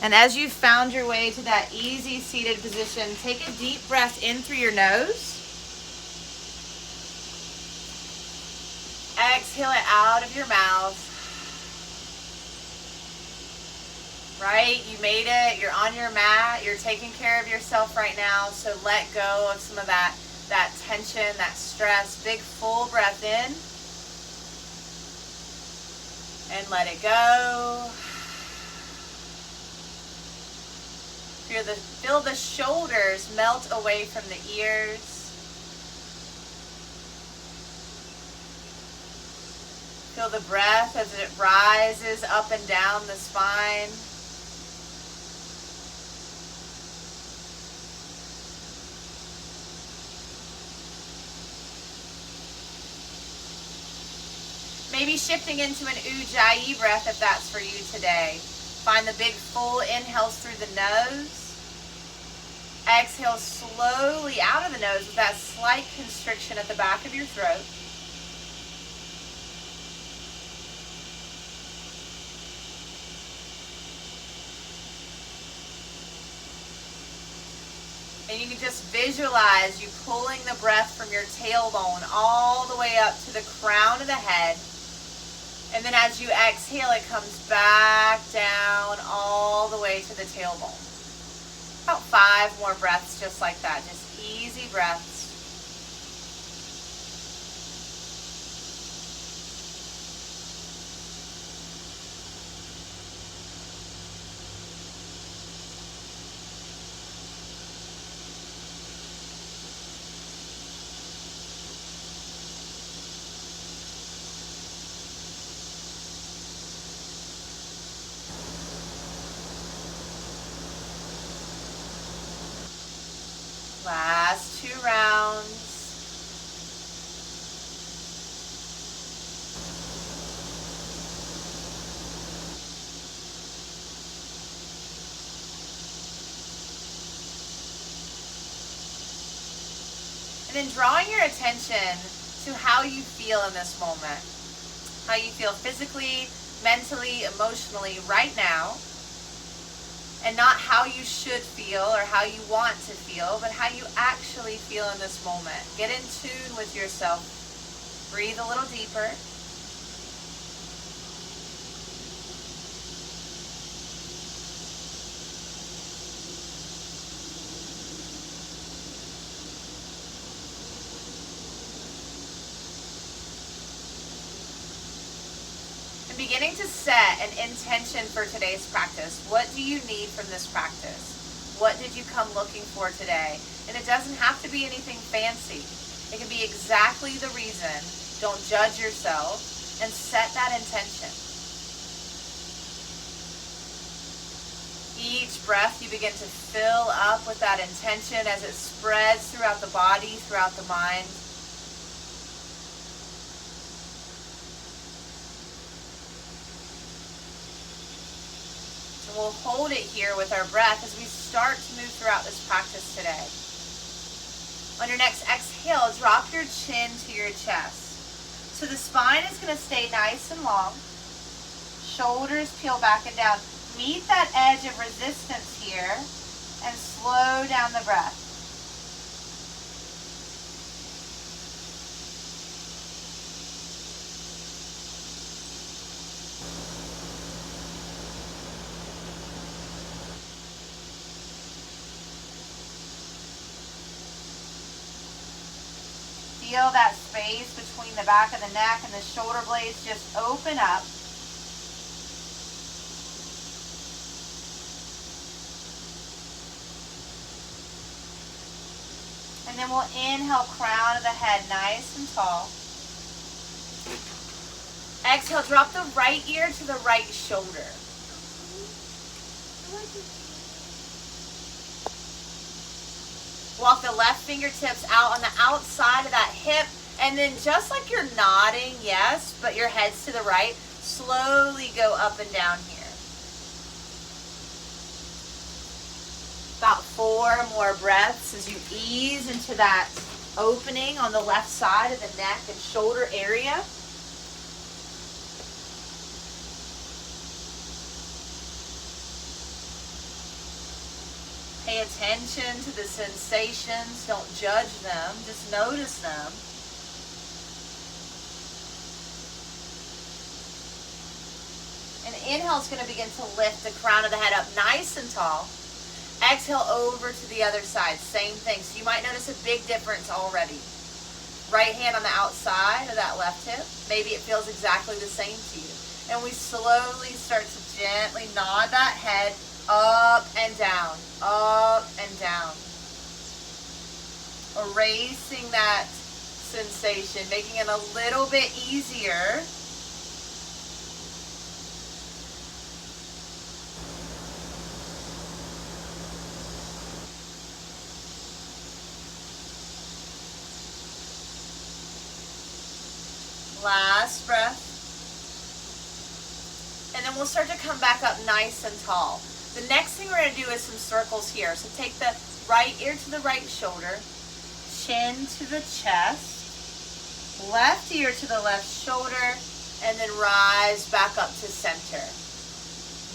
And as you've found your way to that easy seated position, take a deep breath in through your nose. Exhale it out of your mouth. Right? You made it. You're on your mat. You're taking care of yourself right now. So let go of some of that tension, that stress. Big full breath in. And let it go. Feel the shoulders melt away from the ears. Feel the breath as it rises up and down the spine. Maybe shifting into an Ujjayi breath if that's for you today. Find the big full inhales through the nose. Exhale slowly out of the nose with that slight constriction at the back of your throat. And you can just visualize you pulling the breath from your tailbone all the way up to the crown of the head. And then as you exhale, it comes back down all the way to the tailbone. About 5 more breaths just like that. Just easy breaths. Last 2 rounds. And then drawing your attention to how you feel in this moment. How you feel physically, mentally, emotionally right now. And not how you should feel or how you want to feel, but how you actually feel in this moment. Get in tune with yourself. Breathe a little deeper. Beginning to set an intention for today's practice. What do you need from this practice? What did you come looking for today? And it doesn't have to be anything fancy. It can be exactly the reason. Don't judge yourself and set that intention. Each breath you begin to fill up with that intention as it spreads throughout the body, throughout the mind. We'll hold it here with our breath as we start to move throughout this practice today. On your next exhale, drop your chin to your chest. So the spine is going to stay nice and long. Shoulders peel back and down. Meet that edge of resistance here and slow down the breath. Feel that space between the back of the neck and the shoulder blades just open up. And then we'll inhale, crown of the head nice and tall. Exhale, drop the right ear to the right shoulder. Walk the left fingertips out on the outside of that hip, and then just like you're nodding, yes, but your head's to the right, slowly go up and down here. About 4 more breaths as you ease into that opening on the left side of the neck and shoulder area. Pay attention to the sensations. Don't judge them. Just notice them. And inhale is going to begin to lift the crown of the head up nice and tall. Exhale over to the other side. Same thing. So you might notice a big difference already. Right hand on the outside of that left hip. Maybe it feels exactly the same to you. And we slowly start to gently nod that head up and down, up and down. Erasing that sensation, making it a little bit easier. Last breath. And then we'll start to come back up nice and tall. The next thing we're going to do is some circles here. So take the right ear to the right shoulder, chin to the chest, left ear to the left shoulder, and then rise back up to center.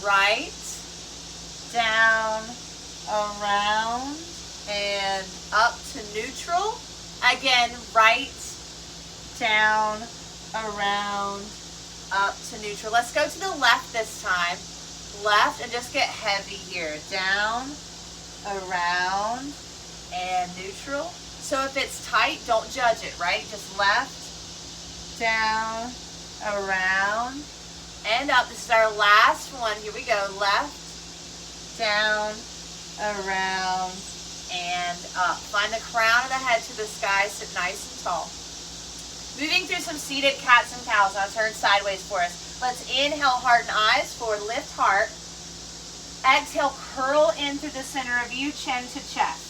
Right, down, around, and up to neutral. Again, right, down, around, up to neutral. Let's go to the left this time. Left, and just get heavy here. Down, around, and neutral. So if it's tight, don't judge it, right? Just left, down, around, and up. This is our last one. Here we go. Left, down, around, and up. Find the crown of the head to the sky. Sit nice and tall. Moving through some seated cats and cows. Now turn sideways for us. Let's inhale, heart and eyes forward, lift heart. Exhale, curl in through the center of you, chin to chest.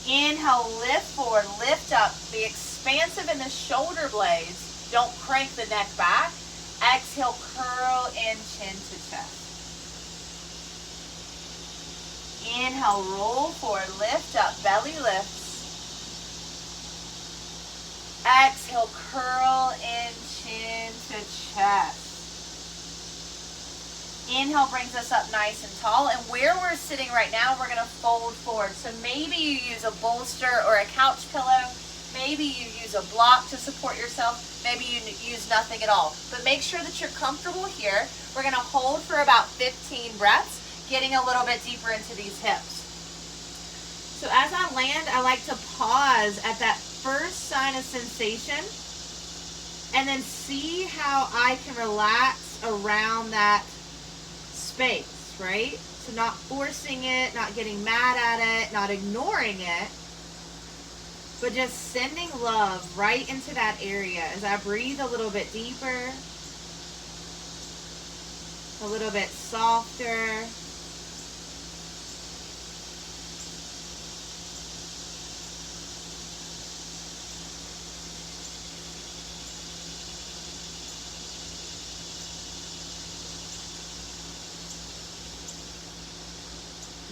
Inhale, lift forward, lift up. Be expansive in the shoulder blades. Don't crank the neck back. Exhale, curl in, chin to chest. Inhale, roll forward, lift up, belly lifts. Exhale, curl in, chin to chest. Inhale brings us up nice and tall. And where we're sitting right now, we're going to fold forward. So maybe you use a bolster or a couch pillow. Maybe you use a block to support yourself. Maybe you use nothing at all. But make sure that you're comfortable here. We're going to hold for about 15 breaths, getting a little bit deeper into these hips. So as I land, I like to pause at that first sign of sensation and then see how I can relax around that space, right? So not forcing it, not getting mad at it, not ignoring it, but just sending love right into that area as I breathe a little bit deeper, a little bit softer.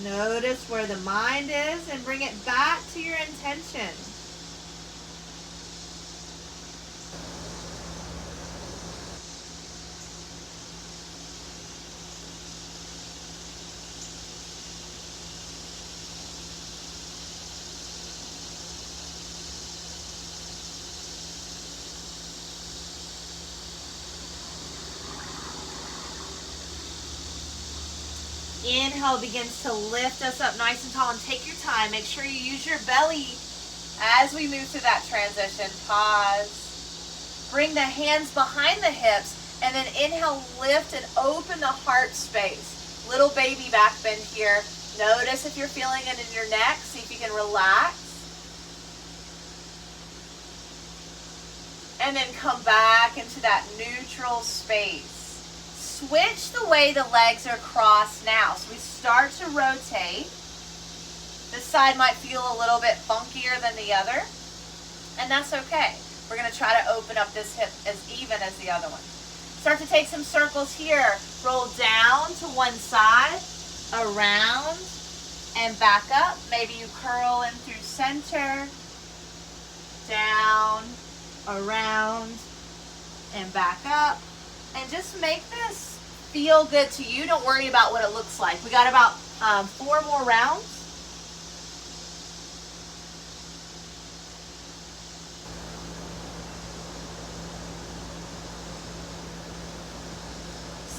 Notice where the mind is and bring it back to your intention. Inhale begins to lift us up nice and tall, and take your time. Make sure you use your belly as we move through that transition. Pause. Bring the hands behind the hips, and then inhale, lift and open the heart space. Little baby back bend here. Notice if you're feeling it in your neck. See if you can relax. And then come back into that neutral space. Switch the way the legs are crossed now. So we start to rotate. This side might feel a little bit funkier than the other, and that's okay. We're going to try to open up this hip as even as the other one. Start to take some circles here. Roll down to one side, around, and back up. Maybe you curl in through center, down, around, and back up. And just make this feel good to you. Don't worry about what it looks like. We got about 4 more rounds.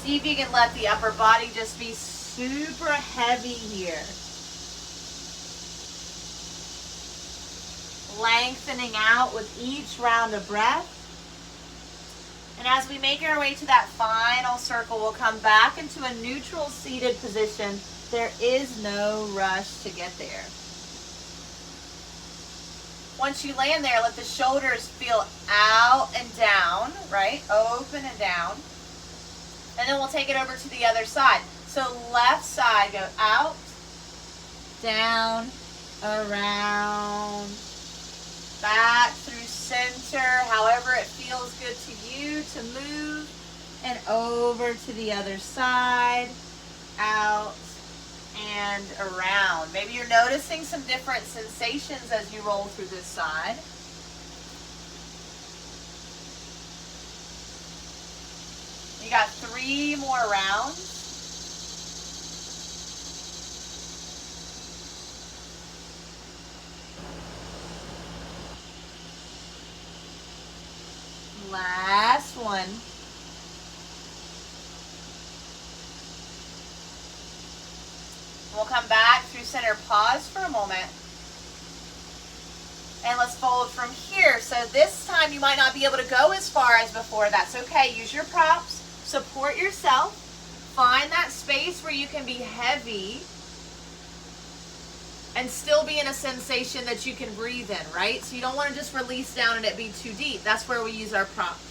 See if you can let the upper body just be super heavy here. Lengthening out with each round of breath. And as we make our way to that final circle, we'll come back into a neutral seated position. There is no rush to get there. Once you land there, let the shoulders feel out and down, right? Open and down. And then we'll take it over to the other side. So left side, go out, down, around, back through center, however it feels good to you to move, and over to the other side, out and around. Maybe you're noticing some different sensations as you roll through this side. You got 3 more rounds. Last one. We'll come back through center, pause for a moment. And let's fold from here. So this time you might not be able to go as far as before. That's okay. Use your props. Support yourself. Find that space where you can be heavy and still be in a sensation that you can breathe in, right? So you don't want to just release down and it be too deep. That's where we use our props.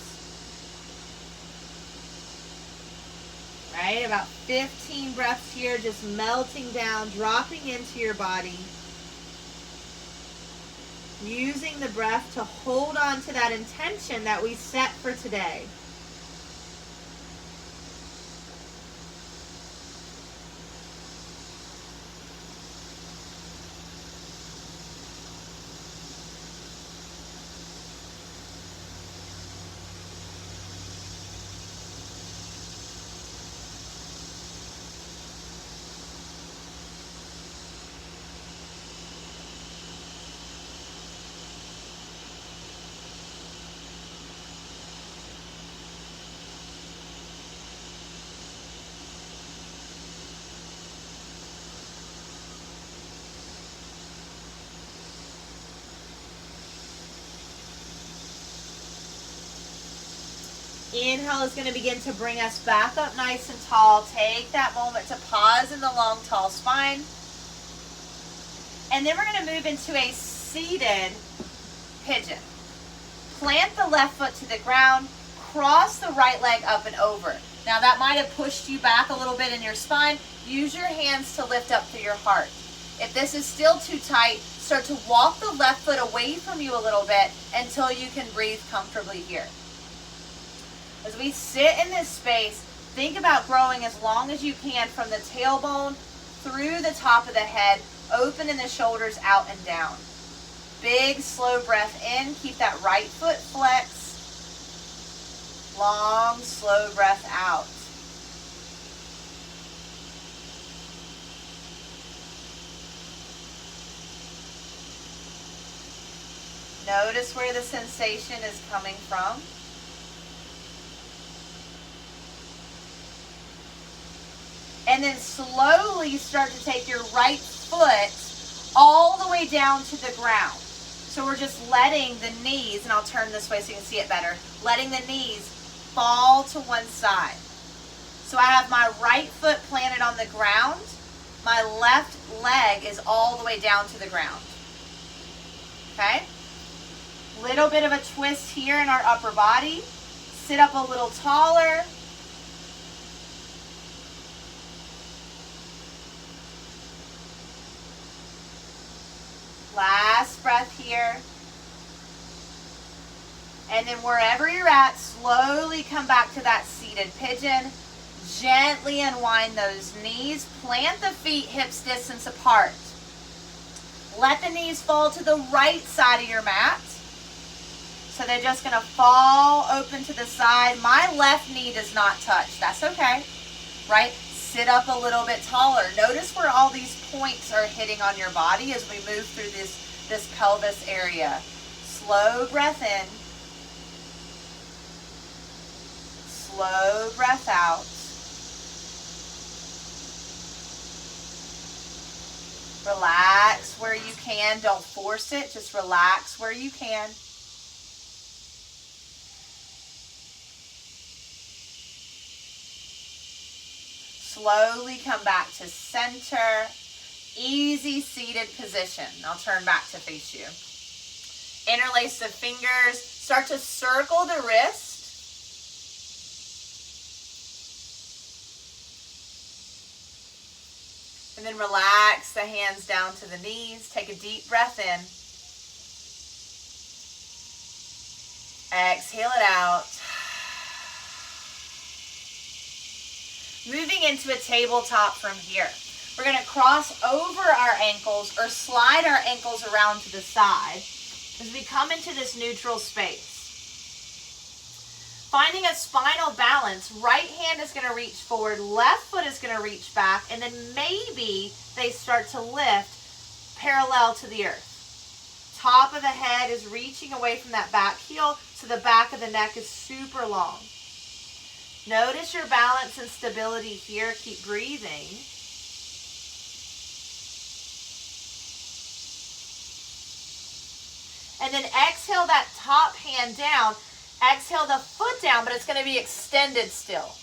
Right? About 15 breaths here, just melting down, dropping into your body. Using the breath to hold on to that intention that we set for today. Inhale is going to begin to bring us back up nice and tall. Take that moment to pause in the long, tall spine. And then we're going to move into a seated pigeon. Plant the left foot to the ground. Cross the right leg up and over. Now that might have pushed you back a little bit in your spine. Use your hands to lift up through your heart. If this is still too tight, start to walk the left foot away from you a little bit until you can breathe comfortably here. As we sit in this space, think about growing as long as you can from the tailbone through the top of the head, opening the shoulders out and down. Big, slow breath in. Keep that right foot flexed. Long, slow breath out. Notice where the sensation is coming from. And then slowly start to take your right foot all the way down to the ground. So we're just letting the knees, and I'll turn this way so you can see it better, letting the knees fall to one side. So I have my right foot planted on the ground. My left leg is all the way down to the ground. Okay? Little bit of a twist here in our upper body. Sit up a little taller. Last breath here. And then wherever you're at, slowly come back to that seated pigeon. Gently unwind those knees. Plant the feet hips distance apart. Let the knees fall to the right side of your mat. So they're just going to fall open to the side. My left knee does not touch. That's okay. Right? sit up a little bit taller. Notice where all these points are hitting on your body as we move through this pelvis area. Slow breath in. Slow breath out. Relax where you can. Don't force it. Just relax where you can. Slowly come back to center. Easy seated position. I'll turn back to face you. Interlace the fingers. Start to circle the wrist. And then relax the hands down to the knees. Take a deep breath in. Exhale it out. Moving into a tabletop from here. We're going to cross over our ankles or slide our ankles around to the side as we come into this neutral space. Finding a spinal balance, right hand is going to reach forward, left foot is going to reach back, and then maybe they start to lift parallel to the earth. Top of the head is reaching away from that back heel, so the back of the neck is super long. Notice your balance and stability here. Keep breathing. And then exhale that top hand down. Exhale the foot down, but it's going to be extended still.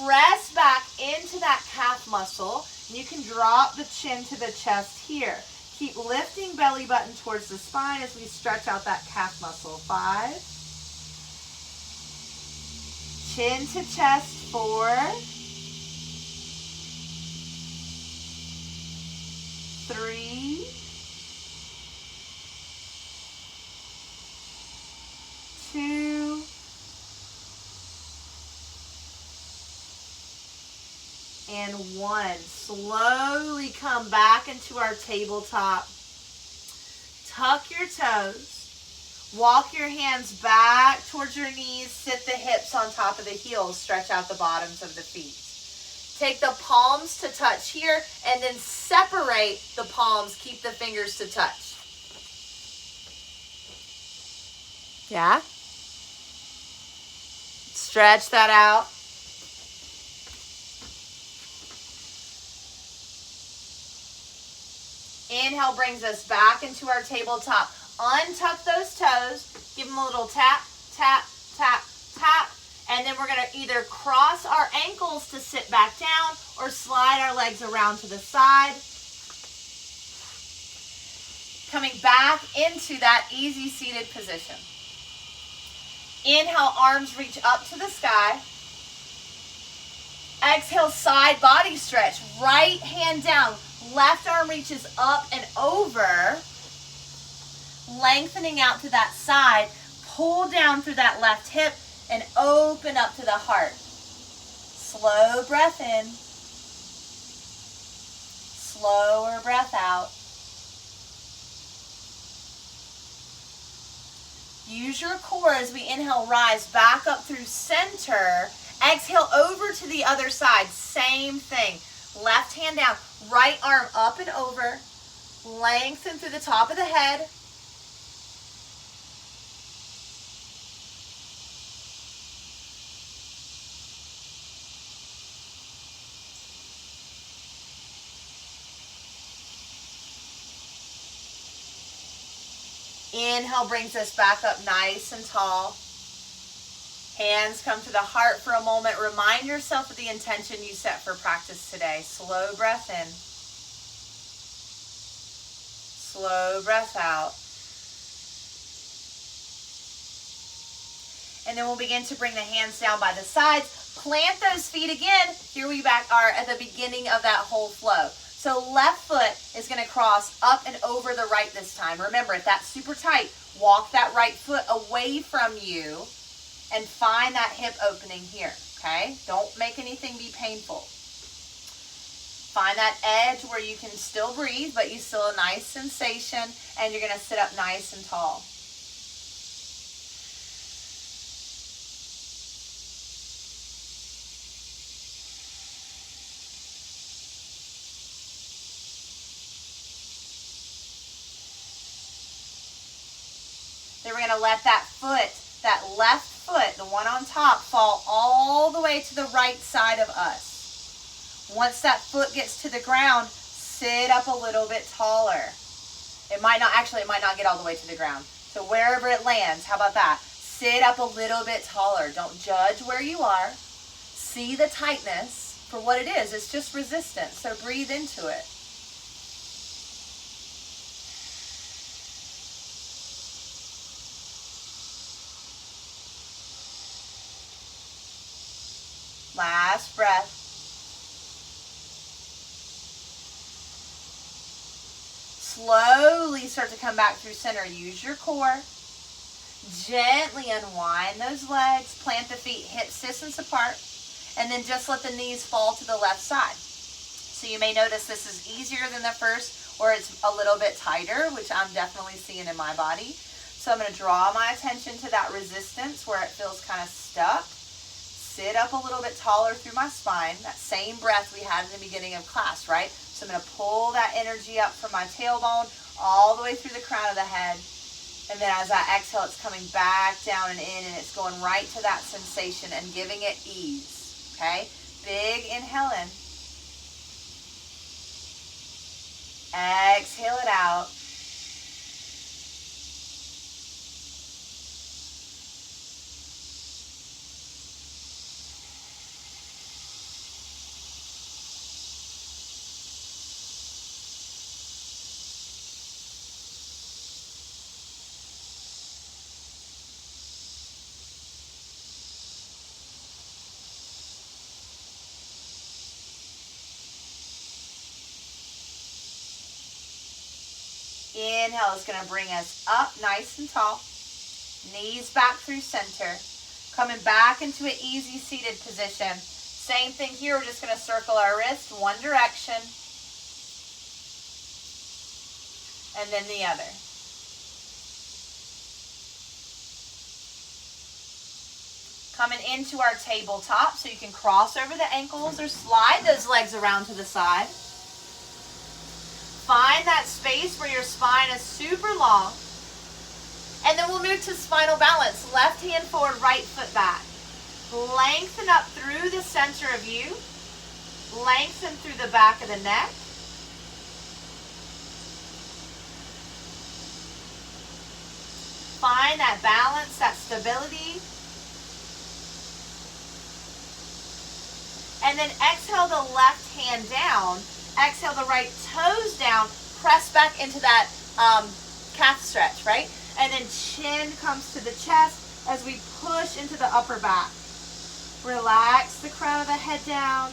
Press back into that calf muscle. And you can drop the chin to the chest here. Keep lifting belly button towards the spine as we stretch out that calf muscle. 5. Chin to chest. 4. 3. 2. And 1. Slowly come back into our tabletop. Tuck your toes. Walk your hands back towards your knees. Sit the hips on top of the heels. Stretch out the bottoms of the feet. Take the palms to touch here and then separate the palms. Keep the fingers to touch. Yeah? Stretch that out. Inhale brings us back into our tabletop. Untuck those toes. Give them a little tap, tap, tap, tap. And then we're going to either cross our ankles to sit back down or slide our legs around to the side. Coming back into that easy seated position. Inhale, arms reach up to the sky. Exhale, side body stretch. Right hand down. Left arm reaches up and over. Lengthening out to that side. Pull down through that left hip and open up to the heart. Slow breath in. Slower breath out. Use your core as we inhale, rise back up through center. Exhale over to the other side. Same thing. Left hand down. Right arm up and over. Lengthen through the top of the head. Inhale brings us back up nice and tall. Hands come to the heart for a moment. Remind yourself of the intention you set for practice today. Slow breath in. Slow breath out. And then we'll begin to bring the hands down by the sides. Plant those feet again. Here we back are at the beginning of that whole flow. So left foot is going to cross up and over the right this time. Remember, if that's super tight, walk that right foot away from you and find that hip opening here, okay? Don't make anything be painful. Find that edge where you can still breathe, but you still a nice sensation, and you're going to sit up nice and tall. Then we're going to let that foot, that left foot, the one on top, fall all the way to the right side of us. Once that foot gets to the ground, sit up a little bit taller. It might not get all the way to the ground. So wherever it lands, how about that? Sit up a little bit taller. Don't judge where you are. See the tightness for what it is. It's just resistance. So breathe into it. Last breath. Slowly start to come back through center. Use your core. Gently unwind those legs. Plant the feet hips distance apart. And then just let the knees fall to the left side. So you may notice this is easier than the first, or it's a little bit tighter, which I'm definitely seeing in my body. So I'm going to draw my attention to that resistance where it feels kind of stuck. Sit up a little bit taller through my spine. That same breath we had in the beginning of class, right? So I'm going to pull that energy up from my tailbone all the way through the crown of the head. And then as I exhale, it's coming back down and in, and it's going right to that sensation and giving it ease. Okay? Big inhale in. Exhale it out. Inhale is going to bring us up nice and tall. Knees back through center. Coming back into an easy seated position. Same thing here. We're just going to circle our wrist one direction. And then the other. Coming into our tabletop, so you can cross over the ankles or slide those legs around to the side. Find that space where your spine is super long. And then we'll move to spinal balance. Left hand forward, right foot back. Lengthen up through the center of you. Lengthen through the back of the neck. Find that balance, that stability. And then exhale the left hand down. Exhale the right toes down. Press back into that calf stretch, right? And then chin comes to the chest as we push into the upper back. Relax the crown of the head down.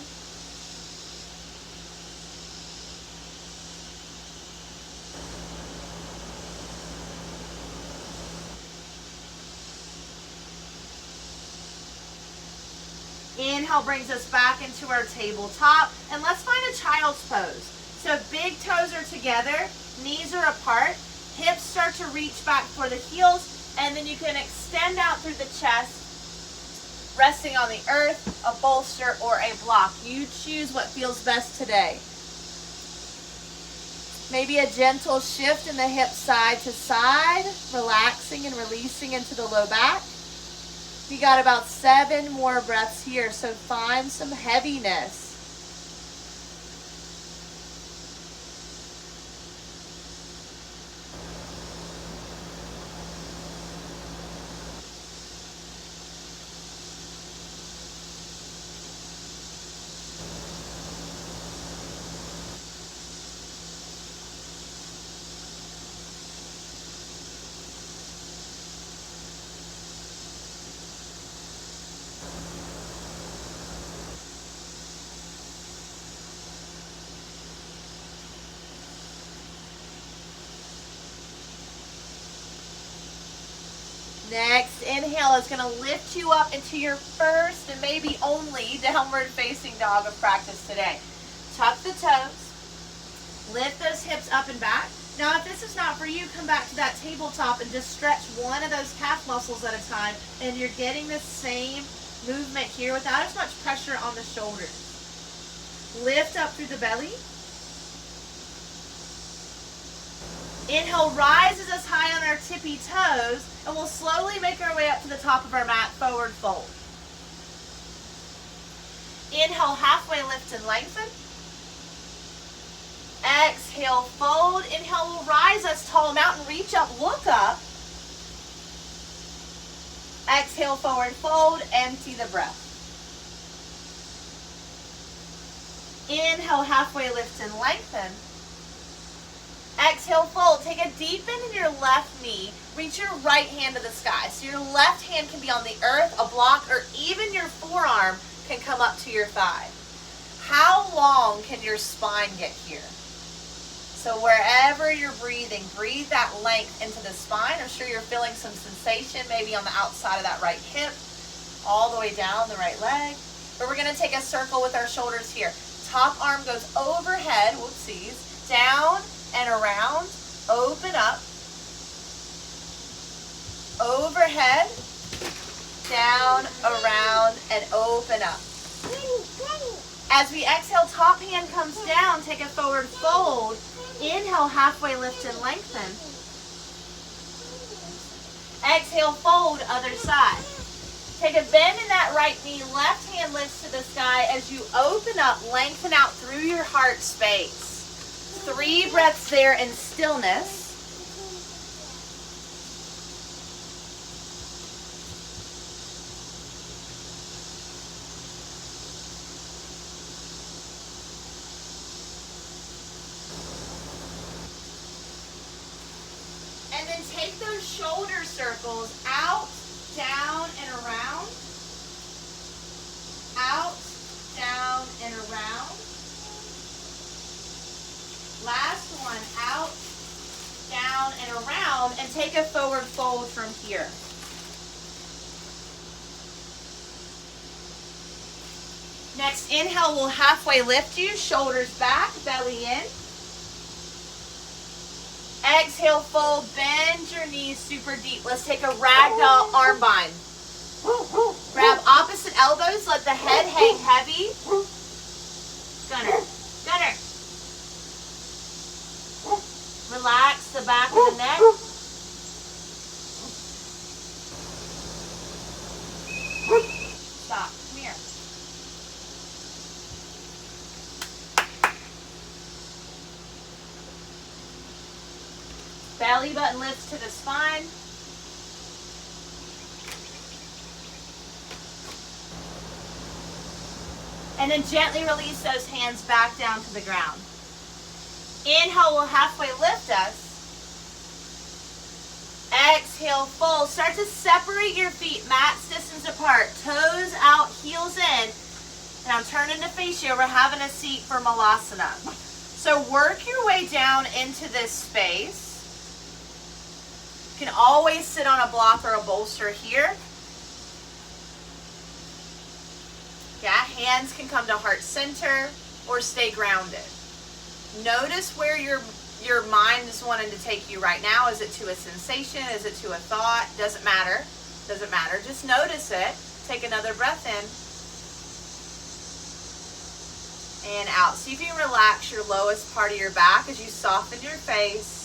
Inhale brings us back into our tabletop. And let's find a child's pose. So big toes are together, knees are apart, hips start to reach back for the heels, and then you can extend out through the chest, resting on the earth, a bolster, or a block. You choose what feels best today. Maybe a gentle shift in the hips side to side, relaxing and releasing into the low back. We got about 7 more breaths here, so find some heaviness. Next inhale is going to lift you up into your first and maybe only downward facing dog of practice today. Tuck the toes. Lift those hips up and back. Now if this is not for you, come back to that tabletop and just stretch one of those calf muscles at a time, and you're getting the same movement here without as much pressure on the shoulders. Lift up through the belly. Inhale rises us high on our tippy toes, and we'll slowly make our way up to the top of our mat, forward fold. Inhale, halfway lift and lengthen. Exhale, fold. Inhale will rise us tall, mountain, reach up, look up. Exhale, forward fold, empty the breath. Inhale, halfway lift and lengthen. Exhale, fold. Take a deep bend in your left knee. Reach your right hand to the sky. So your left hand can be on the earth, a block, or even your forearm can come up to your thigh. How long can your spine get here? So wherever you're breathing, breathe that length into the spine. I'm sure you're feeling some sensation maybe on the outside of that right hip, all the way down the right leg. But we're going to take a circle with our shoulders here. Top arm goes overhead, whoopsies, down and around, open up, overhead, down, around, and open up. As we exhale, top hand comes down, take a forward fold. Inhale, halfway lift and lengthen. Exhale, fold, other side. Take a bend in that right knee, left hand lifts to the sky. As you open up, lengthen out through your heart space. 3 breaths there in stillness. And then take those shoulder circles out, down, and around. Out, down, and around. Last one, out, down, and around, and take a forward fold from here. Next, inhale, we'll halfway lift you, shoulders back, belly in. Exhale, fold, bend your knees super deep. Let's take a ragdoll arm bind. Grab opposite elbows, let the head hang heavy. Gunner, gunner. Relax the back of the neck. Stop. Come here. Belly button lifts to the spine. And then gently release those hands back down to the ground. Inhale will halfway lift us. Exhale, fold. Start to separate your feet, mats distance apart, toes out, heels in. And I'm turning to face you. We're having a seat for Malasana. So work your way down into this space. You can always sit on a block or a bolster here. Yeah, hands can come to heart center or stay grounded. Notice where your mind is wanting to take you right now. Is it to a sensation? Is it to a thought? Doesn't matter. Doesn't matter. Just notice it. Take another breath in. And out. See if you can relax your lowest part of your back as you soften your face.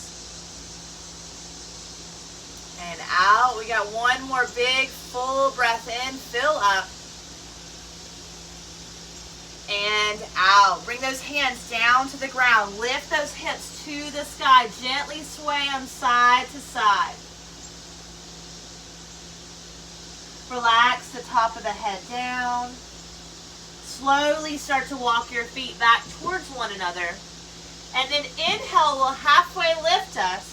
And out. We got one more big full breath in. Fill up. And out. Bring those hands down to the ground. Lift those hips to the sky. Gently sway them side to side. Relax the top of the head down. Slowly start to walk your feet back towards one another. And then inhale will halfway lift us.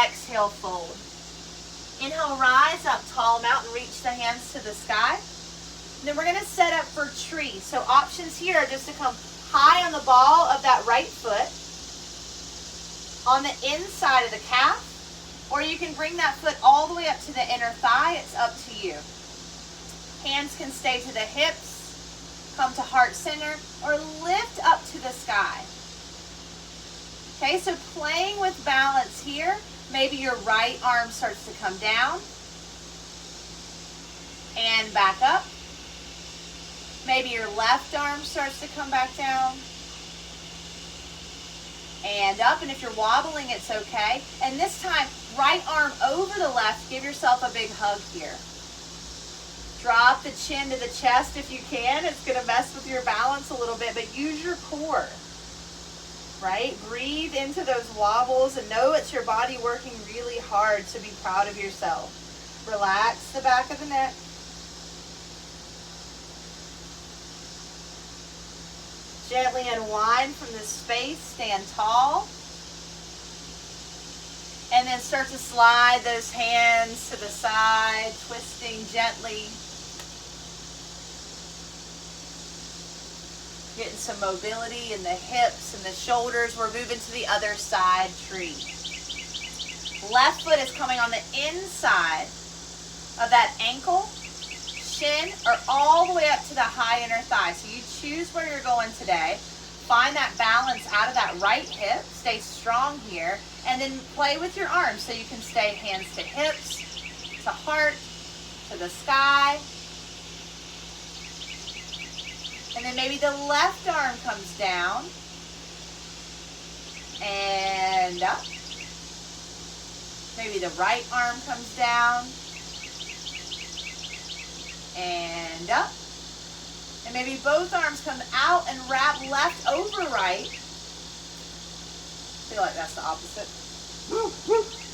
Exhale, fold. Inhale, rise up tall, mountain, reach the hands to the sky. Then we're going to set up for tree. So options here are just to come high on the ball of that right foot, on the inside of the calf, or you can bring that foot all the way up to the inner thigh. It's up to you. Hands can stay to the hips, come to heart center, or lift up to the sky. Okay, so playing with balance here. Maybe your right arm starts to come down and back up. Maybe your left arm starts to come back down And up, and if you're wobbling, it's okay. And this time, right arm over the left, give yourself a big hug here. Drop the chin to the chest if you can. It's gonna mess with your balance a little bit, but use your core, right? Breathe into those wobbles and know it's your body working really hard to be proud of yourself. Relax the back of the neck. Gently unwind from this space, stand tall. And then start to slide those hands to the side, twisting gently. Getting some mobility in the hips and the shoulders. We're moving to the other side, tree. Left foot is coming on the inside of that ankle, shin, or all the way up to the high inner thigh. So you choose where you're going today. Find that balance out of that right hip. Stay strong here. And then play with your arms so you can stay hands to hips, to heart, to the sky. And then maybe the left arm comes down and up. Maybe the right arm comes down and up. And maybe both arms come out and wrap left over right. I feel like that's the opposite.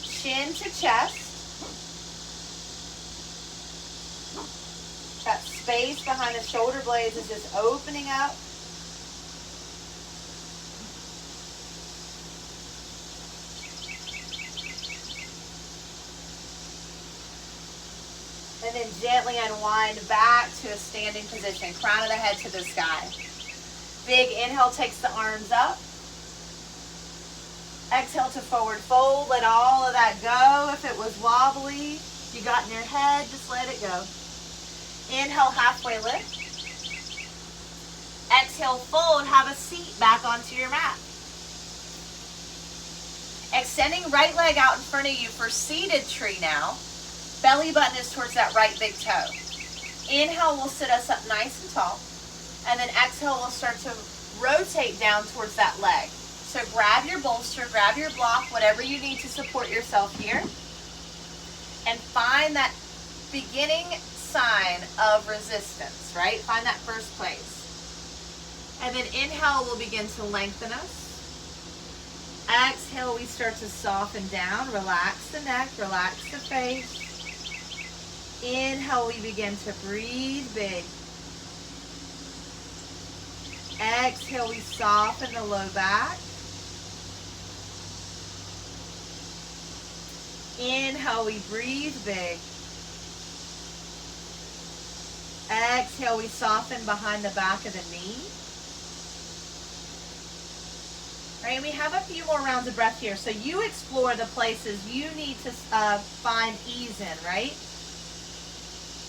Chin to chest. That space behind the shoulder blades is just opening up. And then gently unwind back to a standing position. Crown of the head to the sky. Big inhale takes the arms up. Exhale to forward fold. Let all of that go. If it was wobbly, you got in your head, just let it go. Inhale, halfway lift. Exhale, fold. Have a seat back onto your mat. Extending right leg out in front of you for seated tree now. Belly button is towards that right big toe. Inhale will sit us up nice and tall. And then exhale will start to rotate down towards that leg. So grab your bolster, grab your block, whatever you need to support yourself here. And find that beginning sign of resistance, right? Find that first place. And then inhale will begin to lengthen us. Exhale, we start to soften down. Relax the neck, relax the face. Inhale, we begin to breathe big. Exhale, we soften the low back. Inhale, we breathe big. Exhale, we soften behind the back of the knee. All right, and we have a few more rounds of breath here. So you explore the places you need to find ease in, right?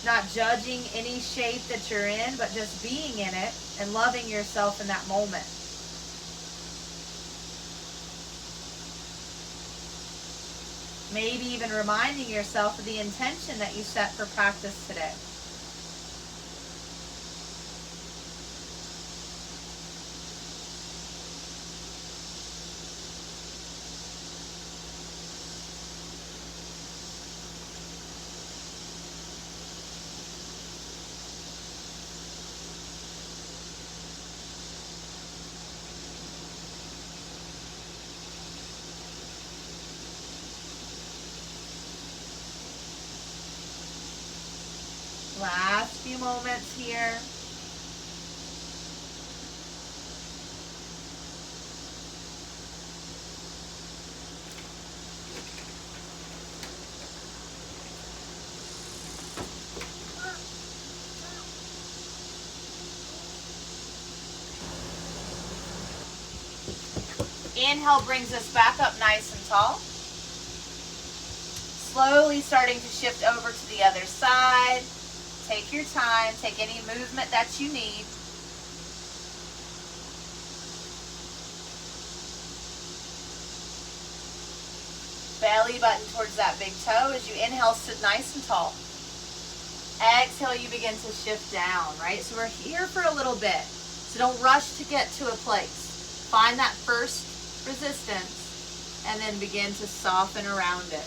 Not judging any shape that you're in, but just being in it and loving yourself in that moment. Maybe even reminding yourself of the intention that you set for practice today. Last few moments here. Inhale brings us back up nice and tall. Slowly starting to shift over to the other side. Take your time, take any movement that you need. Belly button towards that big toe. As you inhale, sit nice and tall. Exhale, you begin to shift down, right? So we're here for a little bit. So don't rush to get to a place. Find that first resistance, and then begin to soften around it.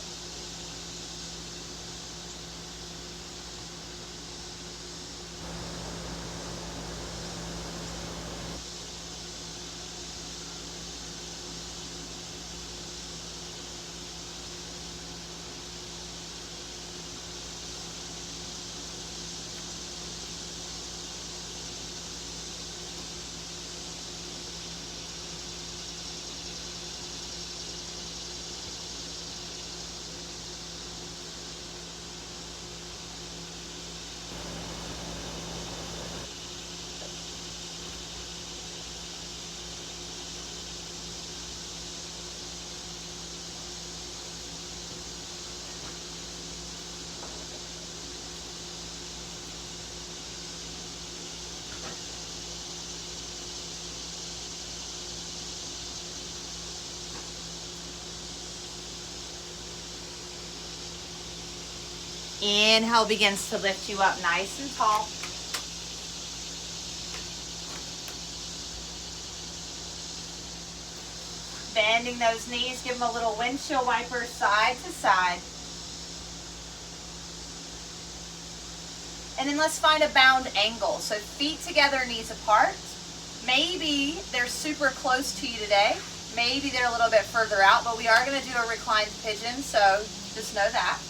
Inhale begins to lift you up nice and tall. Bending those knees, give them a little windshield wiper side to side. And then let's find a bound angle. So feet together, knees apart. Maybe they're super close to you today. Maybe they're a little bit further out, but we are going to do a reclined pigeon, so just know that.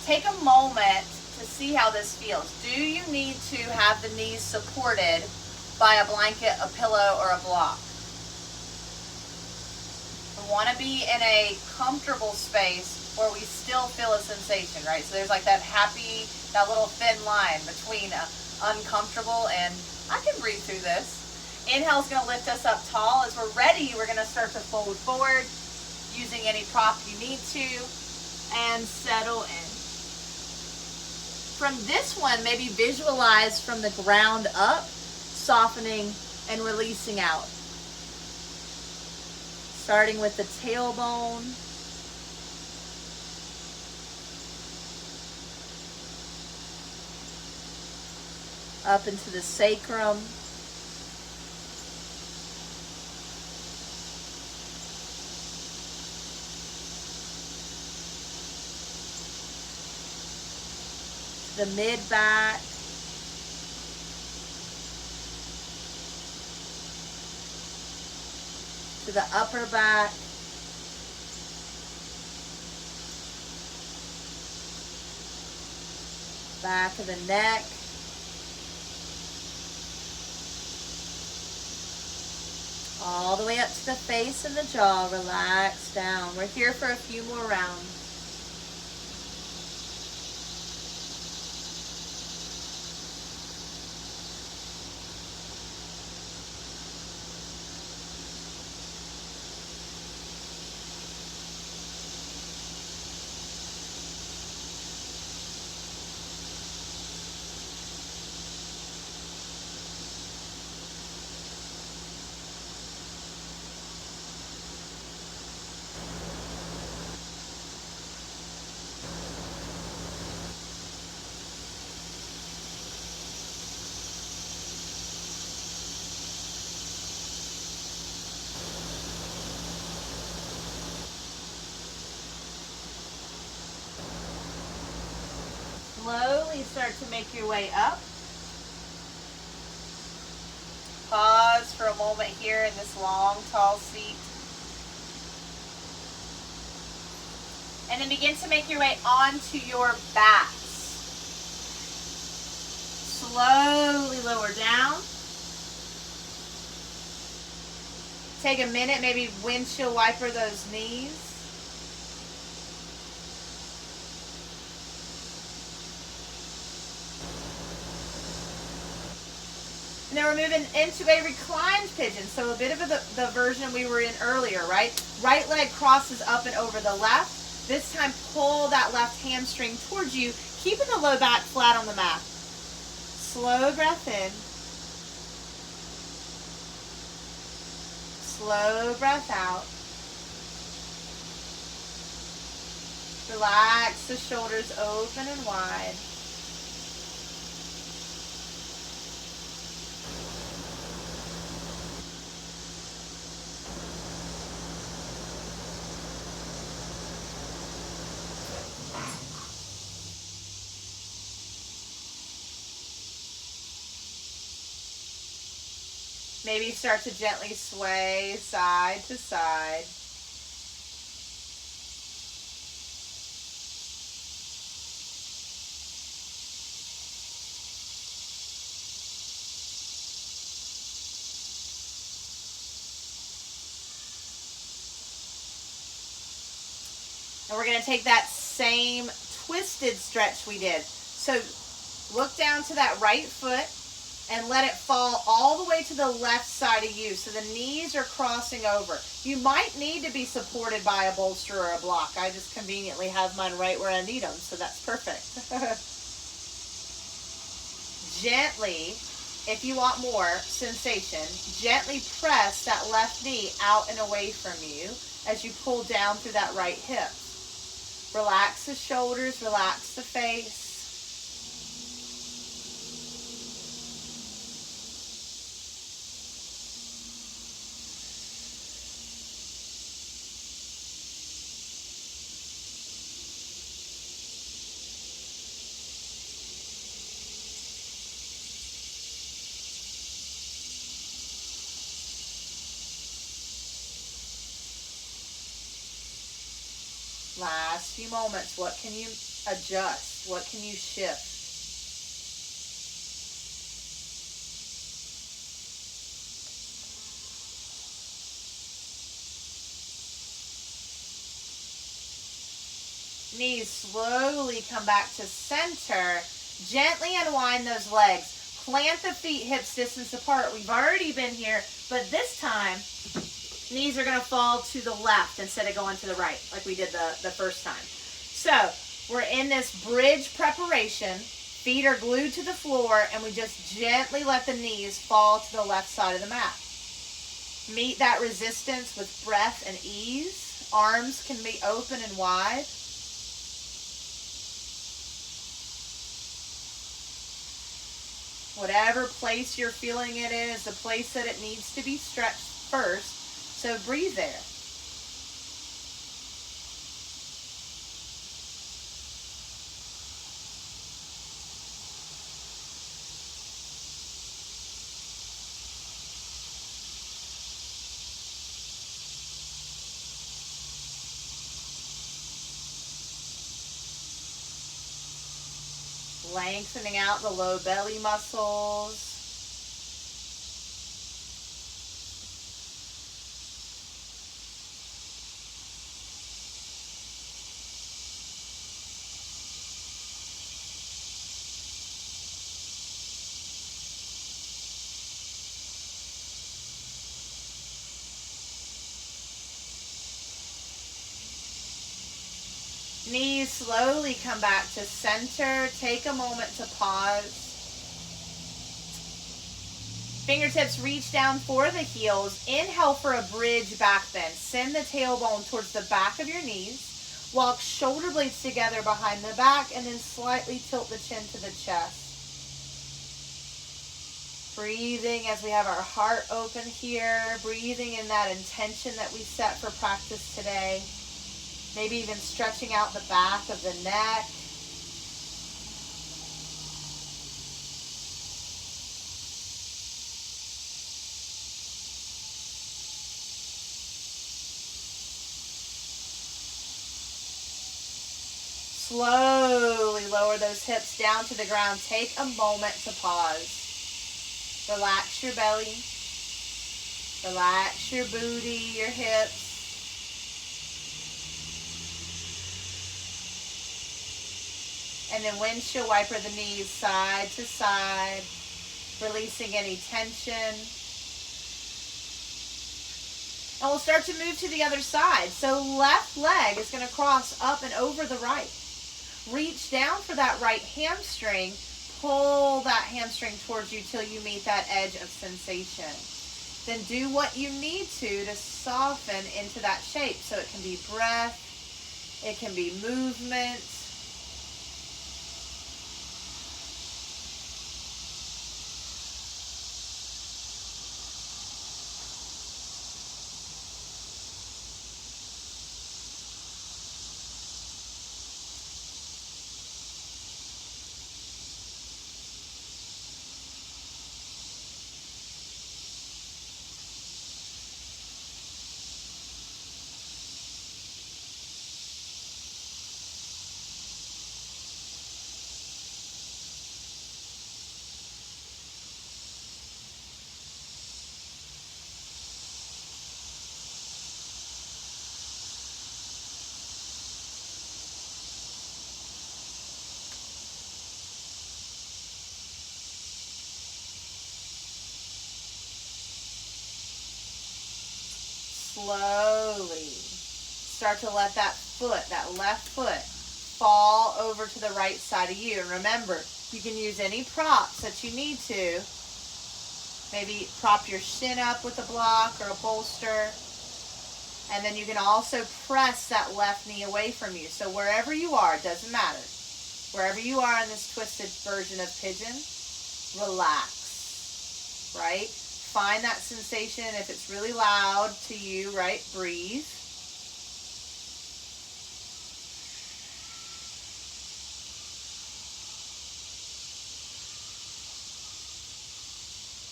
Take a moment to see how this feels. Do you need to have the knees supported by a blanket, a pillow, or a block? We want to be in a comfortable space where we still feel a sensation, right? So there's like that happy, that little thin line between uncomfortable and I can breathe through this. Inhale is going to lift us up tall. As we're ready, we're going to start to fold forward using any prop you need to and settle in. From this one, maybe visualize from the ground up, softening and releasing out. Starting with the tailbone. Up into the sacrum. The mid-back, to the upper back, back of the neck, all the way up to the face and the jaw. Relax down. We're here for a few more rounds. Slowly start to make your way up. Pause for a moment here in this long, tall seat. And then begin to make your way onto your backs. Slowly lower down. Take a minute, maybe windshield wiper those knees. And then we're moving into a reclined pigeon. So a bit of the version we were in earlier, right? Right leg crosses up and over the left. This time pull that left hamstring towards you, keeping the low back flat on the mat. Slow breath in. Slow breath out. Relax the shoulders open and wide. Maybe start to gently sway side to side. And we're going to take that same twisted stretch we did. So look down to that right foot and let it fall all the way to the left side of you. So the knees are crossing over. You might need to be supported by a bolster or a block. I just conveniently have mine right where I need them, so that's perfect. Gently, if you want more sensation, gently press that left knee out and away from you as you pull down through that right hip. Relax the shoulders, relax the face. Last few moments, what can you adjust? What can you shift? Knees slowly come back to center. Gently unwind those legs. Plant the feet hips distance apart. We've already been here, but this time, knees are going to fall to the left instead of going to the right like we did the first time. So we're in this bridge preparation. Feet are glued to the floor, and we just gently let the knees fall to the left side of the mat. Meet that resistance with breath and ease. Arms can be open and wide. Whatever place you're feeling it in is the place that it needs to be stretched first. So breathe there. Lengthening out the low belly muscles. Knees slowly come back to center. Take a moment to pause. Fingertips reach down for the heels. Inhale for a bridge back bend. Send the tailbone towards the back of your knees. Walk shoulder blades together behind the back and then slightly tilt the chin to the chest. Breathing as we have our heart open here. Breathing in that intention that we set for practice today. Maybe even stretching out the back of the neck. Slowly lower those hips down to the ground. Take a moment to pause. Relax your belly. Relax your booty, your hips. And then windshield wiper the knees side to side, releasing any tension. And we'll start to move to the other side. So left leg is going to cross up and over the right. Reach down for that right hamstring. Pull that hamstring towards you till you meet that edge of sensation. Then do what you need to soften into that shape. So it can be breath, it can be movement. slowly start to let that foot, that left foot, fall over to the right side of you. And remember, you can use any props that you need to. Maybe prop your shin up with a block or a bolster. And then you can also press that left knee away from you. So wherever you are, it doesn't matter. Wherever you are in this twisted version of pigeon, relax, right? Find that sensation. If it's really loud to you, right, breathe.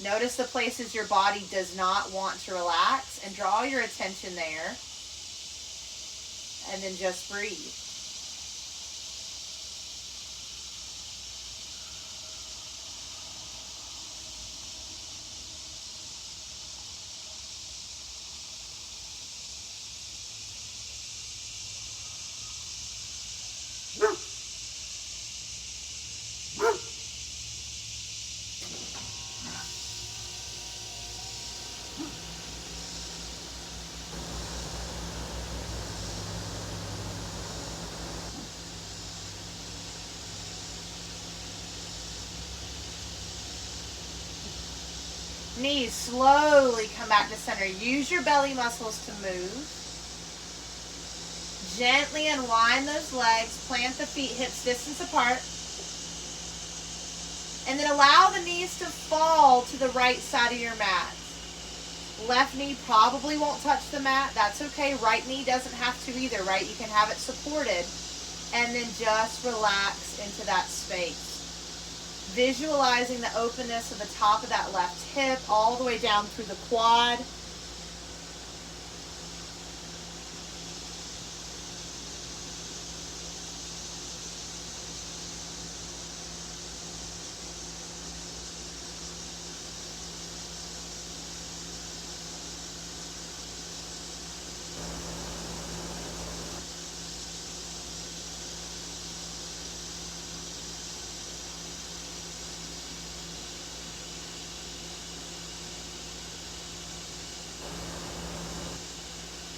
Notice the places your body does not want to relax and draw your attention there. And then just breathe. Knees slowly come back to center. Use your belly muscles to move. Gently unwind those legs. Plant the feet hips distance apart. And then allow the knees to fall to the right side of your mat. Left knee probably won't touch the mat. That's okay. Right knee doesn't have to either, right? You can have it supported. And then just relax into that space. Visualizing the openness of the top of that left hip all the way down through the quad.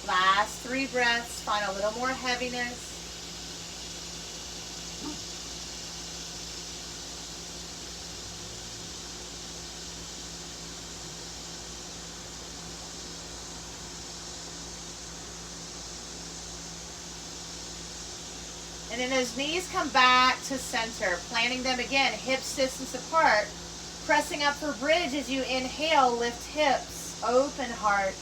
Last 3 breaths. Find a little more heaviness. And then those knees come back to center, planting them again, hips distance apart, pressing up for bridge as you inhale, lift hips, open heart.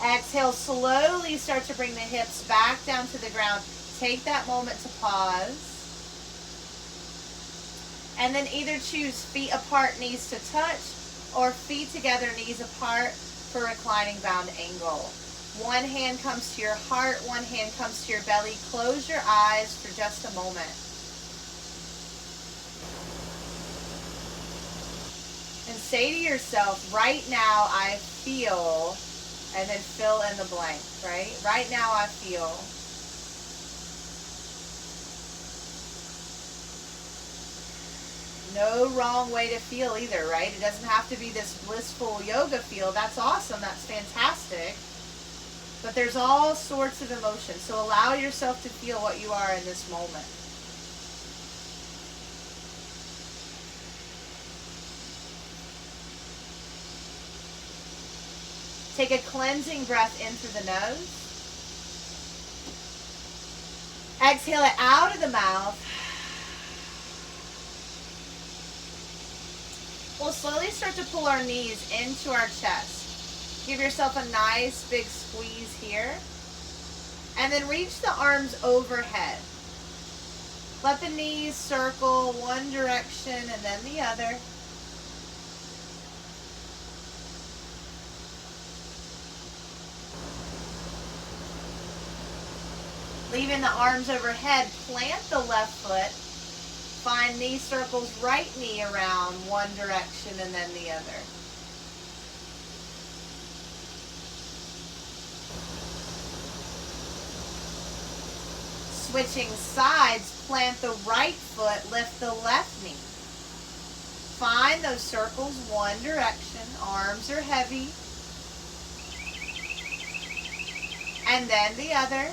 Exhale, slowly start to bring the hips back down to the ground. Take that moment to pause. And then either choose feet apart, knees to touch, or feet together, knees apart for reclining bound angle. One hand comes to your heart, one hand comes to your belly. Close your eyes for just a moment. And say to yourself, right now I feel... And then fill in the blank, right? Right now I feel. No wrong way to feel either, right? It doesn't have to be this blissful yoga feel. That's awesome. That's fantastic. But there's all sorts of emotions. So allow yourself to feel what you are in this moment. Take a cleansing breath in through the nose. Exhale it out of the mouth. We'll slowly start to pull our knees into our chest. Give yourself a nice big squeeze here. And then reach the arms overhead. Let the knees circle one direction and then the other. Leaving the arms overhead, plant the left foot. Find knee circles, right knee around one direction and then the other. Switching sides, plant the right foot, lift the left knee. Find those circles one direction, arms are heavy. And then the other.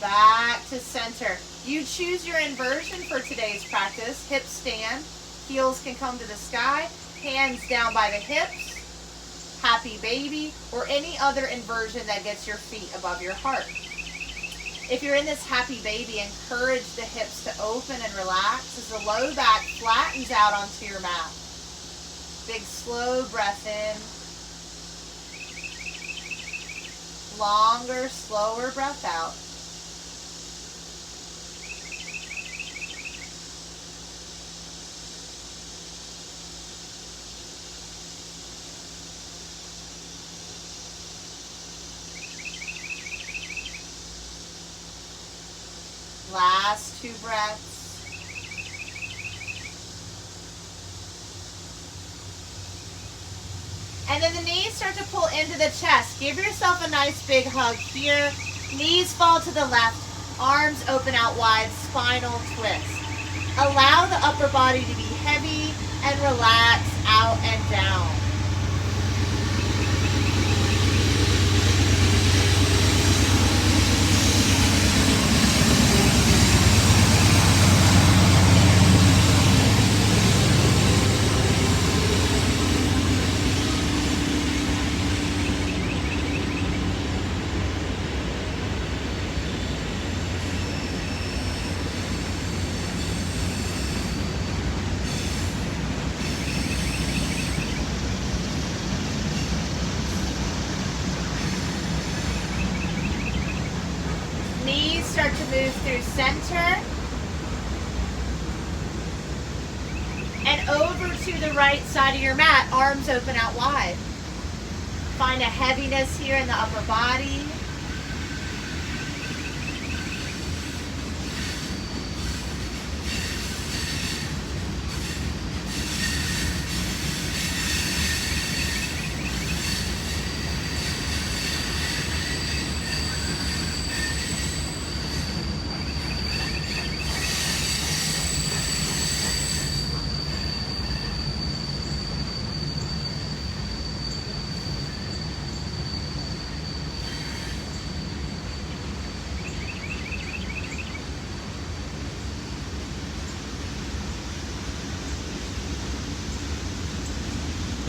Back to center. You choose your inversion for today's practice. Hips stand, heels can come to the sky, hands down by the hips, happy baby, or any other inversion that gets your feet above your heart. If you're in this happy baby, encourage the hips to open and relax as the low back flattens out onto your mat. Big slow breath in. Longer, slower breath out. Last 2 breaths. And then the knees start to pull into the chest. Give yourself a nice big hug here. Knees fall to the left. Arms open out wide. Spinal twist. Allow the upper body to be heavy and relax out and down. Start to move through center and over to the right side of your mat, arms open out wide. Find a heaviness here in the upper body.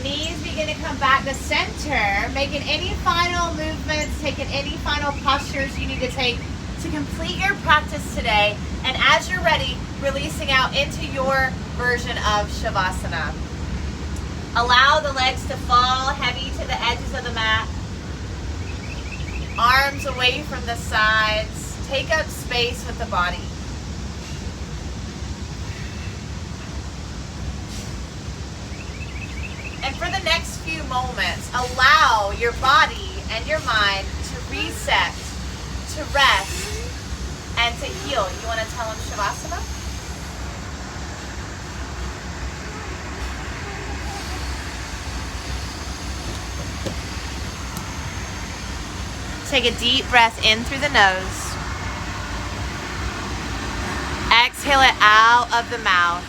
Knees begin to come back to center, making any final movements, taking any final postures you need to take to complete your practice today. And as you're ready, releasing out into your version of Shavasana. Allow the legs to fall heavy to the edges of the mat. Arms away from the sides. Take up space with the body. And for the next few moments, allow your body and your mind to reset, to rest, and to heal. You want to tell them Shavasana? Take a deep breath in through the nose. Exhale it out of the mouth.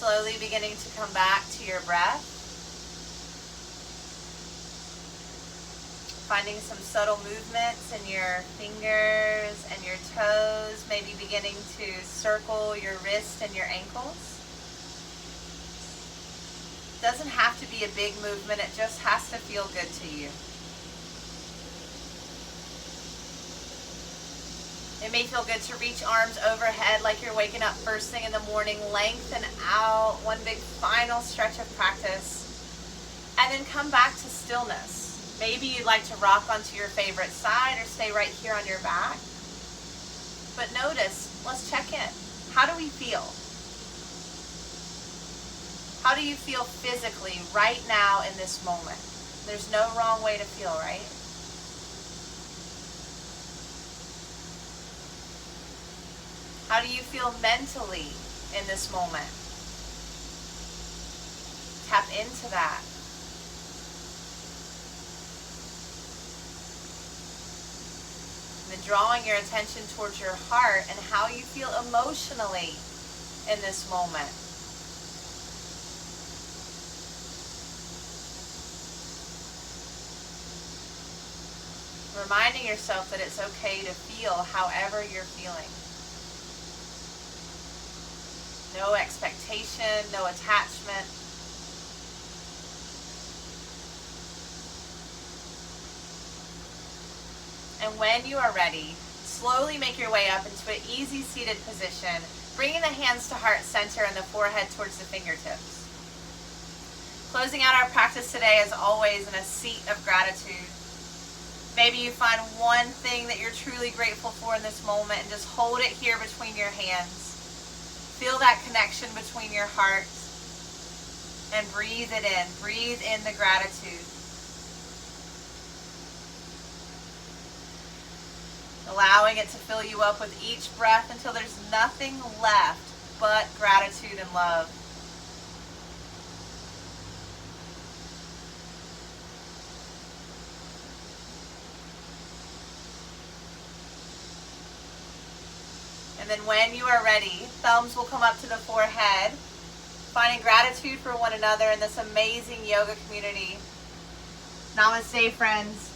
Slowly beginning to come back to your breath. Finding some subtle movements in your fingers and your toes, maybe beginning to circle your wrists and your ankles. Doesn't have to be a big movement, it just has to feel good to you. It may feel good to reach arms overhead like you're waking up first thing in the morning. Lengthen out, one big final stretch of practice. And then come back to stillness. Maybe you'd like to rock onto your favorite side or stay right here on your back. But notice, let's check in. How do we feel? How do you feel physically right now in this moment? There's no wrong way to feel, right? How do you feel mentally in this moment? Tap into that. And then drawing your attention towards your heart and how you feel emotionally in this moment. Reminding yourself that it's okay to feel however you're feeling. No expectation, no attachment. And when you are ready, slowly make your way up into an easy seated position, bringing the hands to heart center and the forehead towards the fingertips. Closing out our practice today, as always, in a seat of gratitude. Maybe you find one thing that you're truly grateful for in this moment and just hold it here between your hands. Feel that connection between your hearts and breathe it in. Breathe in the gratitude. Allowing it to fill you up with each breath until there's nothing left but gratitude and love. And then when you are ready, thumbs will come up to the forehead, finding gratitude for one another in this amazing yoga community. Namaste, friends.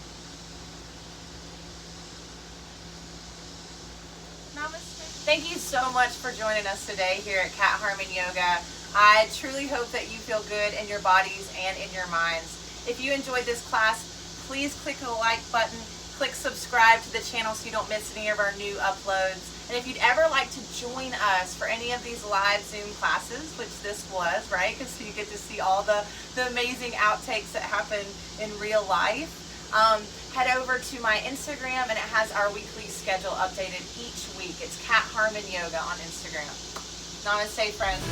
Namaste. Thank you so much for joining us today here at Kat Harmon Yoga. I truly hope that you feel good in your bodies and in your minds. If you enjoyed this class, please click the like button, click subscribe to the channel so you don't miss any of our new uploads. And if you'd ever like to join us for any of these live Zoom classes, which this was, right? Because you get to see all the amazing outtakes that happen in real life. Head over to my Instagram and it has our weekly schedule updated each week. It's Kat Harmon Yoga on Instagram. Namaste, friends.